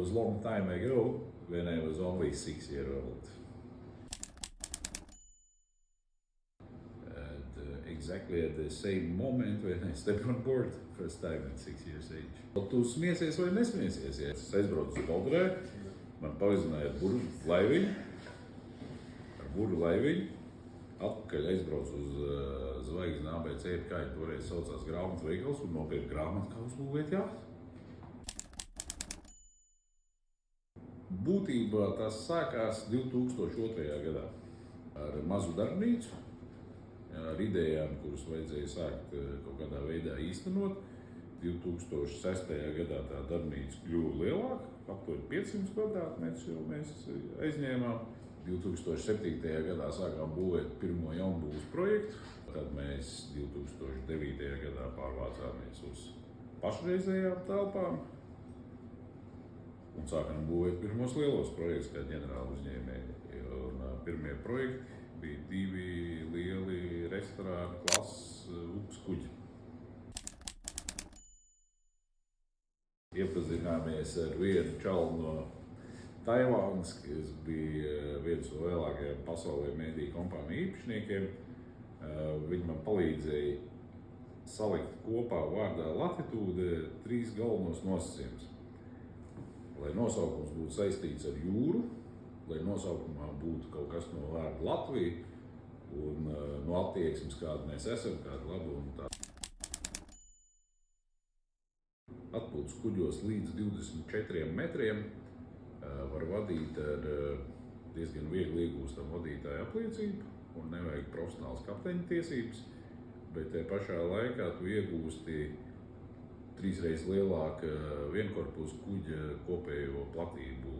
was a long time ago when I was only 6 years old. And exactly at the same moment when I stepped on board, first time at 6 years age. Tu smiesies vai nesmiesies? Ja es aizbraucu uz Odrē, man pavizināja ar buru laiviņu, atpakaļ aizbraucu uz Zvaigznes ABC, kā jau toreiz saucās grāmatu veikals, un nopirku grāmatu, kā uzbūvēt jahtu. Būtībā tas sākās 2002. gadā ar mazu darbnīcu, ar idejām, kuras vajadzēja sākt kaut kādā veidā īstenot. 2006. gadā tā darbnīca kļuva lielāka, aptuveni 500 kvadrātmetrus jau mēs aizņēmām. 2007. gadā sākām būvēt pirmo jaunbūves projektu, tad mēs 2009. gadā pārvācāmies uz pašreizējām telpām un sākām būvēt pirmos lielos projektus kā ģenerāla uzņēmēji. Un pirmie projekti bija 2 lieli restorāni klases upes kuģi. Iepazināmies ar vienu čalu no Taivānas, kas bija viens no lielākajiem pasaulē mediju kompāniju īpašniekiem. Viņi man palīdzēja salikt kopā vārdā Latitūde 3 galvenos nosacījumus. Lai nosaukums būtu saistīts ar jūru, lai nosaukumā būtu kaut kas no vārda Latvija un no attieksmes, kāda mēs esam, kāda laba un tā. Atpūtas kuģos līdz 24 metriem var vadīt ar diezgan viegli iegūstam vadītāja apliecību un nevajag profesionāls kapteiņa tiesības, bet te pašā laikā tu iegūsti 3 reizes lielāku vienkorpusu kuģa kopējo platību.